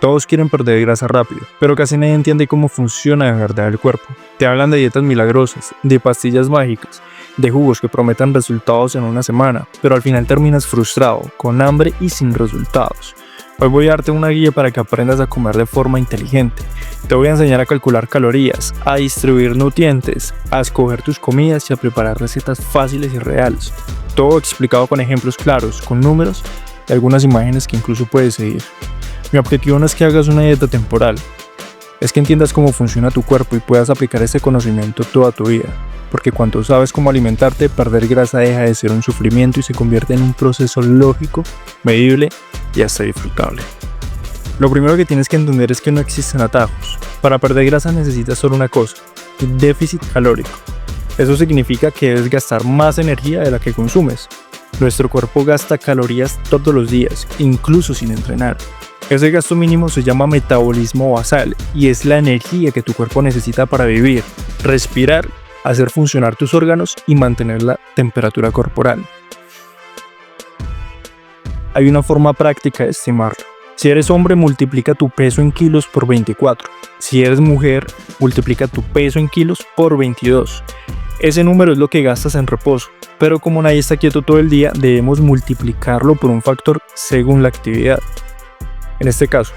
Todos quieren perder grasa rápido, pero casi nadie entiende cómo funciona de verdad el cuerpo. Te hablan de dietas milagrosas, de pastillas mágicas, de jugos que prometen resultados en una semana, pero al final terminas frustrado, con hambre y sin resultados. Hoy voy a darte una guía para que aprendas a comer de forma inteligente. Te voy a enseñar a calcular calorías, a distribuir nutrientes, a escoger tus comidas y a preparar recetas fáciles y reales. Todo explicado con ejemplos claros, con números y algunas imágenes que incluso puedes seguir. Mi objetivo no es que hagas una dieta temporal, es que entiendas cómo funciona tu cuerpo y puedas aplicar ese conocimiento toda tu vida. Porque cuando sabes cómo alimentarte, perder grasa deja de ser un sufrimiento y se convierte en un proceso lógico, medible y hasta disfrutable. Lo primero que tienes que entender es que no existen atajos. Para perder grasa necesitas solo una cosa: déficit calórico. Eso significa que debes gastar más energía de la que consumes. Nuestro cuerpo gasta calorías todos los días, incluso sin entrenar. Ese gasto mínimo se llama metabolismo basal y es la energía que tu cuerpo necesita para vivir, respirar, hacer funcionar tus órganos y mantener la temperatura corporal. Hay una forma práctica de estimarlo. Si eres hombre, multiplica tu peso en kilos por 24. Si eres mujer, multiplica tu peso en kilos por 22. Ese número es lo que gastas en reposo, pero como nadie está quieto todo el día, debemos multiplicarlo por un factor según la actividad. En este caso,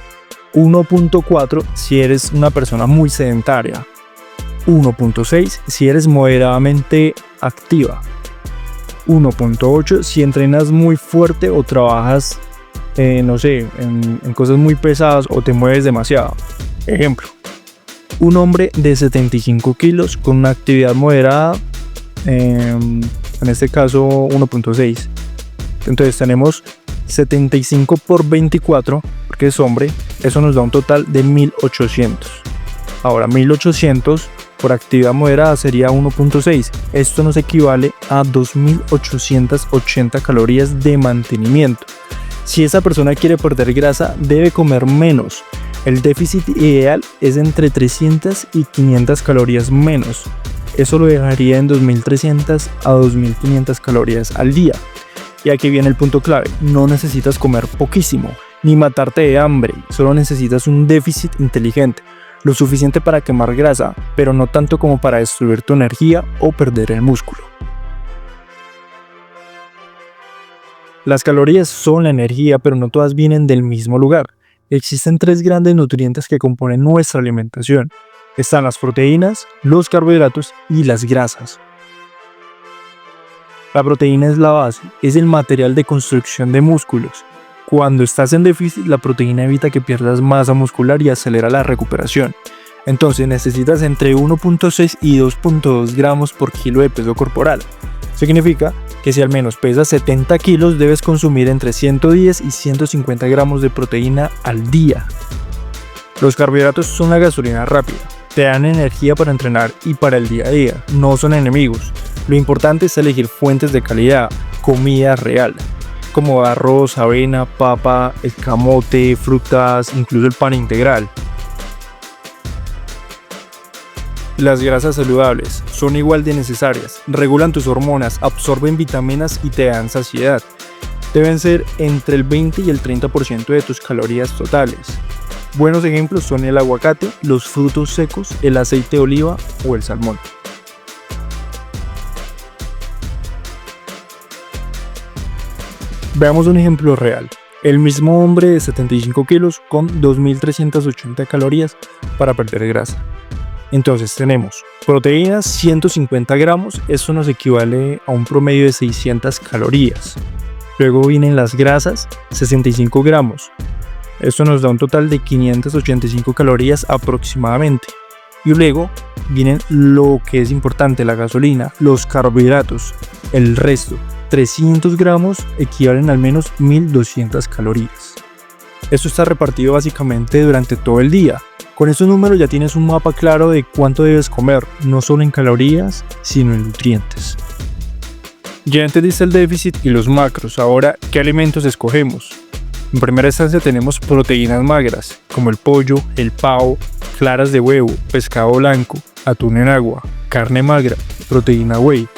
1.4 si eres una persona muy sedentaria, 1.6 si eres moderadamente activa, 1.8 si entrenas muy fuerte o trabajas, en cosas muy pesadas o te mueves demasiado. Ejemplo, un hombre de 75 kilos con una actividad moderada, en este caso 1.6. Entonces tenemos 75 por 24, porque es hombre, eso nos da un total de 1800. Ahora 1800 por actividad moderada sería 1.6. Esto nos equivale a 2880 calorías de mantenimiento. Si esa persona quiere perder grasa, debe comer menos. El déficit ideal es entre 300 y 500 calorías menos. Eso lo dejaría en 2300 a 2500 calorías al día. Y aquí viene el punto clave: no necesitas comer poquísimo, ni matarte de hambre, solo necesitas un déficit inteligente, lo suficiente para quemar grasa, pero no tanto como para destruir tu energía o perder el músculo. Las calorías son la energía, pero no todas vienen del mismo lugar. Existen 3 grandes nutrientes que componen nuestra alimentación. Están las proteínas, los carbohidratos y las grasas. La proteína es la base, es el material de construcción de músculos. Cuando estás en déficit, la proteína evita que pierdas masa muscular y acelera la recuperación. Entonces necesitas entre 1.6 y 2.2 gramos por kilo de peso corporal. Significa que si al menos pesas 70 kilos, debes consumir entre 110 y 150 gramos de proteína al día. Los carbohidratos son la gasolina rápida. Te dan energía para entrenar y para el día a día. No son enemigos. Lo importante es elegir fuentes de calidad, comida real, como arroz, avena, papa, el camote, frutas, incluso el pan integral. Las grasas saludables son igual de necesarias, regulan tus hormonas, absorben vitaminas y te dan saciedad. Deben ser entre el 20 y el 30% de tus calorías totales. Buenos ejemplos son el aguacate, los frutos secos, el aceite de oliva o el salmón. Veamos un ejemplo real. El mismo hombre de 75 kilos con 2380 calorías para perder grasa. Entonces tenemos proteínas 150 gramos, eso nos equivale a un promedio de 600 calorías. Luego vienen las grasas, 65 gramos. Esto nos da un total de 585 calorías aproximadamente. Y luego vienen lo que es importante, la gasolina, los carbohidratos, el resto. 300 gramos equivalen al menos 1200 calorías. Esto está repartido básicamente durante todo el día. Con estos números ya tienes un mapa claro de cuánto debes comer, no solo en calorías, sino en nutrientes. Ya entendiste el déficit y los macros. Ahora, ¿qué alimentos escogemos? En primera instancia tenemos proteínas magras, como el pollo, el pavo, claras de huevo, pescado blanco, atún en agua, carne magra, proteína whey.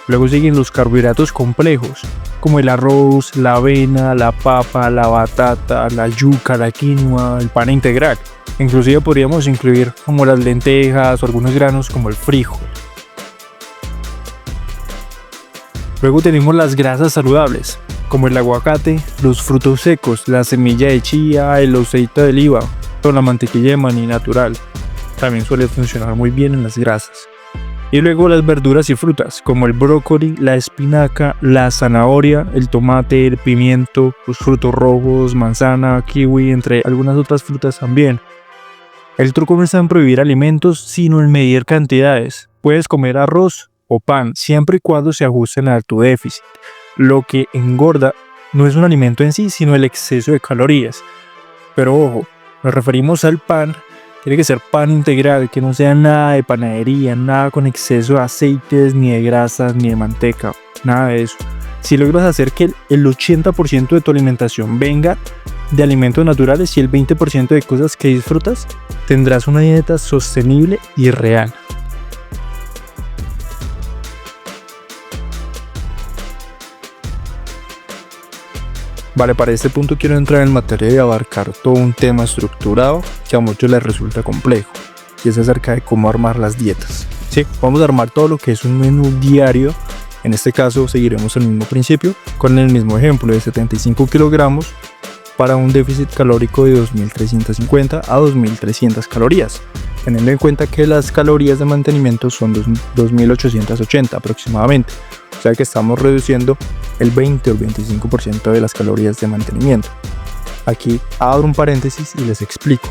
Luego siguen los carbohidratos complejos, como el arroz, la avena, la papa, la batata, la yuca, la quinoa, el pan integral. Inclusive podríamos incluir como las lentejas o algunos granos como el frijol. Luego tenemos las grasas saludables, como el aguacate, los frutos secos, la semilla de chía, el aceite de oliva o la mantequilla de maní natural. También suele funcionar muy bien en las grasas. Y luego las verduras y frutas, como el brócoli, la espinaca, la zanahoria, el tomate, el pimiento, los frutos rojos, manzana, kiwi, entre algunas otras frutas también. El truco no está en prohibir alimentos, sino en medir cantidades. Puedes comer arroz o pan, siempre y cuando se ajusten a tu déficit. Lo que engorda no es un alimento en sí, sino el exceso de calorías. Pero ojo, nos referimos al pan. Tiene que ser pan integral, que no sea nada de panadería, nada con exceso de aceites, ni de grasas, ni de manteca, nada de eso. Si logras hacer que el 80% de tu alimentación venga de alimentos naturales y el 20% de cosas que disfrutas, tendrás una dieta sostenible y real. Vale, para este punto quiero entrar en materia de abarcar todo un tema estructurado que a muchos les resulta complejo, y es acerca de cómo armar las dietas. Sí, vamos a armar todo lo que es un menú diario. En este caso seguiremos el mismo principio, con el mismo ejemplo de 75 kilogramos para un déficit calórico de 2.350 a 2.300 calorías, teniendo en cuenta que las calorías de mantenimiento son 2.880 aproximadamente. O sea que estamos reduciendo el 20 o el 25% de las calorías de mantenimiento. Aquí abro un paréntesis y les explico.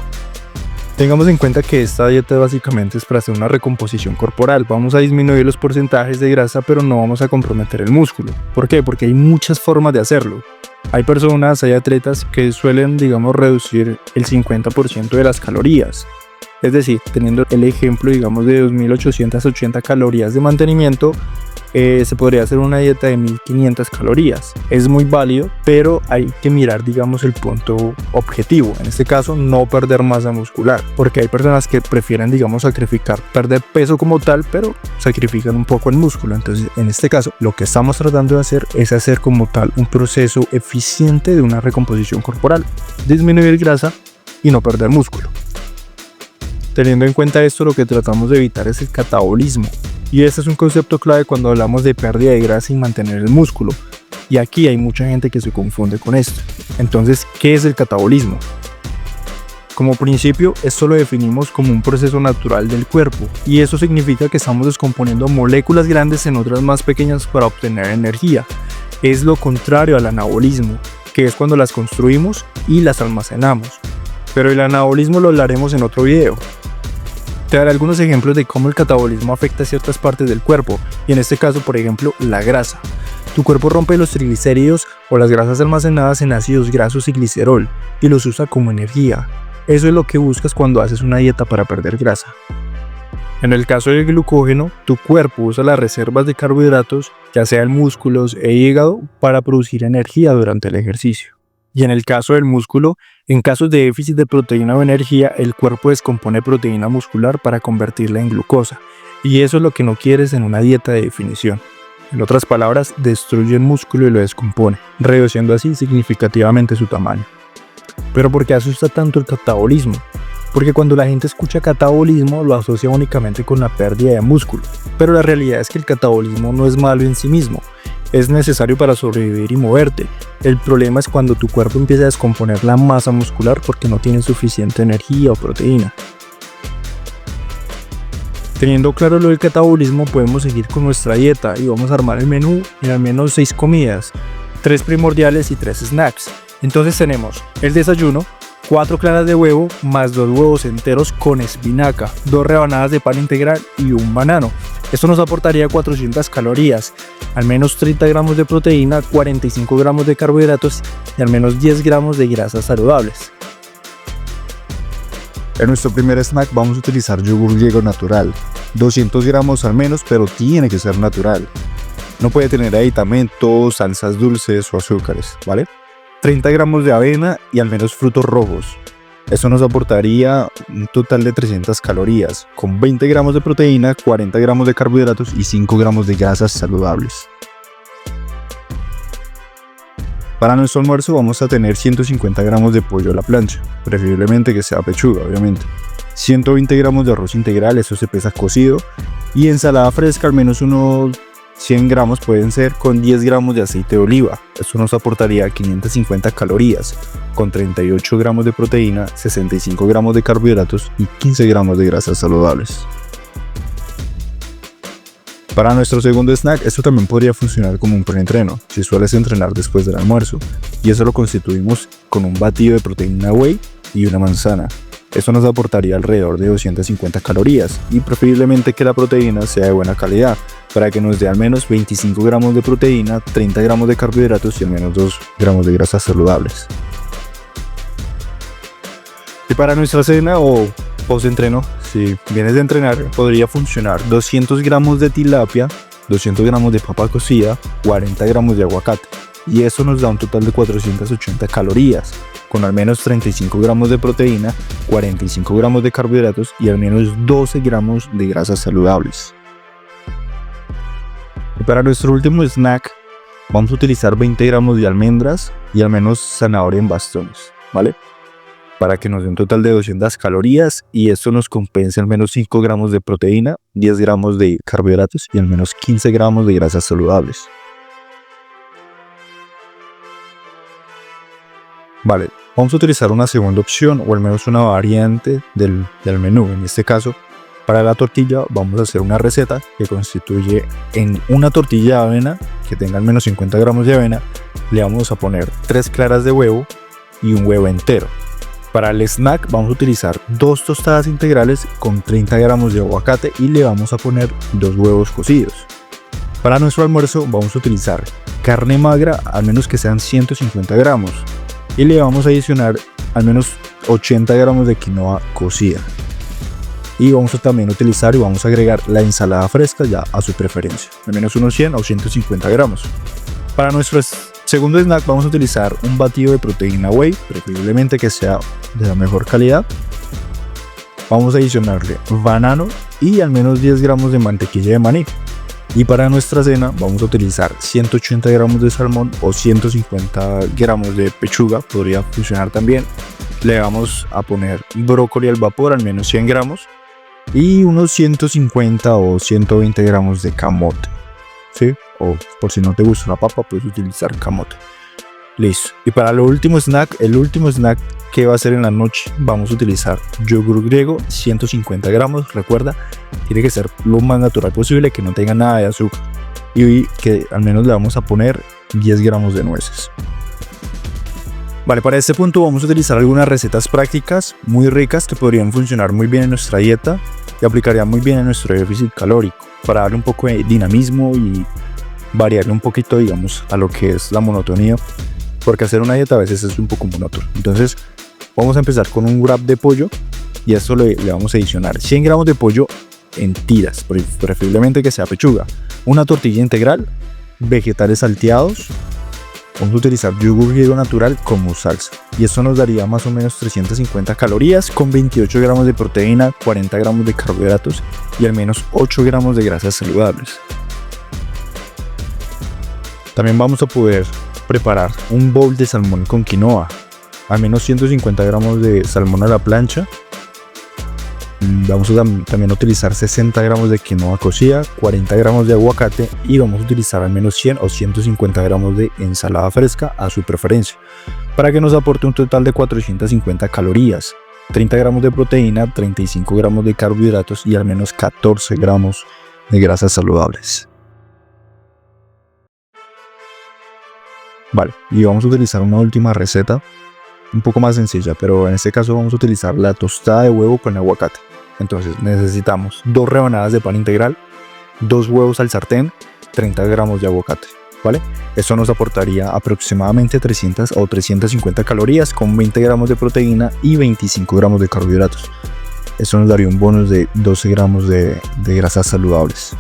Tengamos en cuenta que esta dieta básicamente es para hacer una recomposición corporal. Vamos a disminuir los porcentajes de grasa, pero no vamos a comprometer el músculo. ¿Por qué? Porque hay muchas formas de hacerlo. Hay personas, hay atletas que suelen, reducir el 50% de las calorías. Es decir, teniendo el ejemplo, de 2.880 calorías de mantenimiento, se podría hacer una dieta de 1.500 calorías. Es muy válido, pero hay que mirar, el punto objetivo. En este caso, no perder masa muscular, porque hay personas que prefieren, sacrificar, perder peso como tal, pero sacrifican un poco el músculo. Entonces, en este caso, lo que estamos tratando de hacer es hacer como tal un proceso eficiente de una recomposición corporal, disminuir grasa y no perder músculo. Teniendo en cuenta esto, lo que tratamos de evitar es el catabolismo. Y este es un concepto clave cuando hablamos de pérdida de grasa y mantener el músculo. Y aquí hay mucha gente que se confunde con esto. Entonces, ¿qué es el catabolismo? Como principio, esto lo definimos como un proceso natural del cuerpo. Y eso significa que estamos descomponiendo moléculas grandes en otras más pequeñas para obtener energía. Es lo contrario al anabolismo, que es cuando las construimos y las almacenamos. Pero el anabolismo lo hablaremos en otro video. Te daré algunos ejemplos de cómo el catabolismo afecta a ciertas partes del cuerpo, y en este caso, por ejemplo, la grasa. Tu cuerpo rompe los triglicéridos o las grasas almacenadas en ácidos grasos y glicerol y los usa como energía. Eso es lo que buscas cuando haces una dieta para perder grasa. En el caso del glucógeno, tu cuerpo usa las reservas de carbohidratos, ya sea en músculos e hígado, para producir energía durante el ejercicio. Y en el caso del músculo, en casos de déficit de proteína o energía, el cuerpo descompone proteína muscular para convertirla en glucosa. Y eso es lo que no quieres en una dieta de definición. En otras palabras, destruye el músculo y lo descompone, reduciendo así significativamente su tamaño. Pero ¿por qué asusta tanto el catabolismo? Porque cuando la gente escucha catabolismo lo asocia únicamente con la pérdida de músculo. Pero la realidad es que el catabolismo no es malo en sí mismo. Es necesario para sobrevivir y moverte. El problema es cuando tu cuerpo empieza a descomponer la masa muscular porque no tiene suficiente energía o proteína. Teniendo claro lo del catabolismo, podemos seguir con nuestra dieta y vamos a armar el menú en al menos 6 comidas, 3 primordiales y 3 snacks. Entonces tenemos el desayuno, 4 claras de huevo más 2 huevos enteros con espinaca, 2 rebanadas de pan integral y un banano. Esto nos aportaría 400 calorías, al menos 30 gramos de proteína, 45 gramos de carbohidratos y al menos 10 gramos de grasas saludables. En nuestro primer snack vamos a utilizar yogur griego natural, 200 gramos al menos, pero tiene que ser natural. No puede tener aditamentos, salsas dulces o azúcares, ¿vale? 30 gramos de avena y al menos frutos rojos. Esto nos aportaría un total de 300 calorías, con 20 gramos de proteína, 40 gramos de carbohidratos y 5 gramos de grasas saludables. Para nuestro almuerzo vamos a tener 150 gramos de pollo a la plancha, preferiblemente que sea pechuga, obviamente. 120 gramos de arroz integral, eso se pesa cocido. Y ensalada fresca, al menos unos 100 gramos pueden ser, con 10 gramos de aceite de oliva. Esto nos aportaría 550 calorías, con 38 gramos de proteína, 65 gramos de carbohidratos y 15 gramos de grasas saludables. Para nuestro segundo snack, esto también podría funcionar como un preentreno, si sueles entrenar después del almuerzo, y eso lo constituimos con un batido de proteína whey y una manzana. Esto nos aportaría alrededor de 250 calorías, y preferiblemente que la proteína sea de buena calidad, para que nos dé al menos 25 gramos de proteína, 30 gramos de carbohidratos y al menos 2 gramos de grasas saludables. Y para nuestra cena o post-entreno, si vienes de entrenar, podría funcionar 200 gramos de tilapia, 200 gramos de papa cocida, 40 gramos de aguacate. Y eso nos da un total de 480 calorías, con al menos 35 gramos de proteína, 45 gramos de carbohidratos y al menos 12 gramos de grasas saludables. Y para nuestro último snack, vamos a utilizar 20 gramos de almendras y al menos zanahoria en bastones, ¿vale? Para que nos dé un total de 200 calorías y esto nos compense al menos 5 gramos de proteína, 10 gramos de carbohidratos y al menos 15 gramos de grasas saludables. Vale, vamos a utilizar una segunda opción o al menos una variante del menú. En este caso, para la tortilla vamos a hacer una receta que constituye en una tortilla de avena que tenga al menos 50 gramos de avena. Le vamos a poner 3 claras de huevo y un huevo entero. Para el snack vamos a utilizar 2 tostadas integrales con 30 gramos de aguacate y le vamos a poner 2 huevos cocidos. Para nuestro almuerzo vamos a utilizar carne magra, al menos que sean 150 gramos. Y le vamos a adicionar al menos 80 gramos de quinoa cocida. Y vamos a también utilizar y vamos a agregar la ensalada fresca ya a su preferencia, al menos unos 100 o 150 gramos. Para nuestro segundo snack vamos a utilizar un batido de proteína whey, preferiblemente que sea de la mejor calidad. Vamos a adicionarle banano y al menos 10 gramos de mantequilla de maní. Y para nuestra cena vamos a utilizar 180 gramos de salmón o 150 gramos de pechuga, podría funcionar también. Le vamos a poner brócoli al vapor, al menos 100 gramos. Y unos 150 o 120 gramos de camote, ¿sí? O por si no te gusta la papa, puedes utilizar camote. Listo. Y para el último snack que va a ser en la noche, vamos a utilizar yogur griego, 150 gramos. Recuerda, tiene que ser lo más natural posible, que no tenga nada de azúcar. Y que al menos le vamos a poner 10 gramos de nueces. Vale, para este punto vamos a utilizar algunas recetas prácticas muy ricas que podrían funcionar muy bien en nuestra dieta y aplicarían muy bien en nuestro déficit calórico, para darle un poco de dinamismo y variarle un poquito, digamos, a lo que es la monotonía, porque hacer una dieta a veces es un poco monótono. Entonces vamos a empezar con un wrap de pollo y a esto le vamos a adicionar 100 gramos de pollo en tiras, preferiblemente que sea pechuga, una tortilla integral, vegetales salteados. Vamos a utilizar yogur griego natural como salsa y esto nos daría más o menos 350 calorías con 28 gramos de proteína, 40 gramos de carbohidratos y al menos 8 gramos de grasas saludables. También vamos a poder preparar un bowl de salmón con quinoa, al menos 150 gramos de salmón a la plancha. Vamos a también utilizar 60 gramos de quinoa cocida, 40 gramos de aguacate y vamos a utilizar al menos 100 o 150 gramos de ensalada fresca a su preferencia, para que nos aporte un total de 450 calorías, 30 gramos de proteína, 35 gramos de carbohidratos y al menos 14 gramos de grasas saludables. Vale, y vamos a utilizar una última receta, un poco más sencilla, pero en este caso vamos a utilizar la tostada de huevo con aguacate. Entonces necesitamos 2 rebanadas de pan integral, 2 huevos al sartén, 30 gramos de aguacate, ¿vale? Esto nos aportaría aproximadamente 300 o 350 calorías con 20 gramos de proteína y 25 gramos de carbohidratos. Esto nos daría un bonus de 12 gramos de grasas saludables.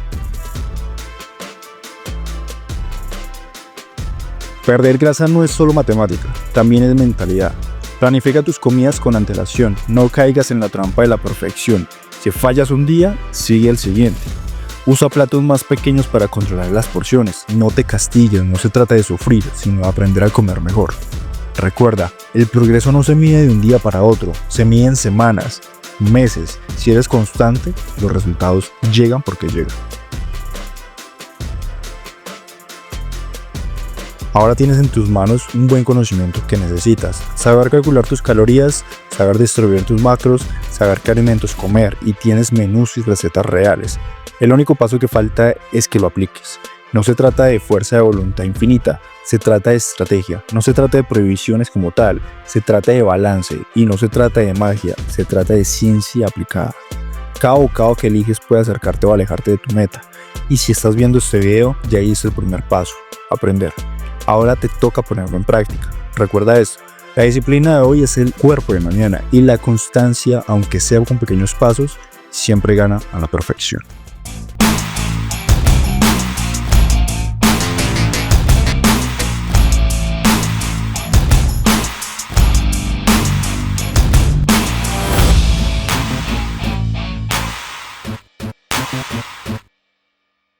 Perder grasa no es solo matemática, también es mentalidad. Planifica tus comidas con antelación, no caigas en la trampa de la perfección. Si fallas un día, sigue el siguiente. Usa platos más pequeños para controlar las porciones. No te castigues, no se trata de sufrir, sino de aprender a comer mejor. Recuerda, el progreso no se mide de un día para otro, se mide en semanas, meses. Si eres constante, los resultados llegan porque llegan. Ahora tienes en tus manos un buen conocimiento que necesitas. Saber calcular tus calorías, saber distribuir tus macros, saber qué alimentos comer y tienes menús y recetas reales. El único paso que falta es que lo apliques. No se trata de fuerza de voluntad infinita, se trata de estrategia. No se trata de prohibiciones como tal, se trata de balance y no se trata de magia, se trata de ciencia aplicada. Cada bocado que eliges puede acercarte o alejarte de tu meta. Y si estás viendo este video, ya hice el primer paso, aprender. Ahora te toca ponerlo en práctica. Recuerda esto, la disciplina de hoy es el cuerpo de mañana y la constancia, aunque sea con pequeños pasos, siempre gana a la perfección.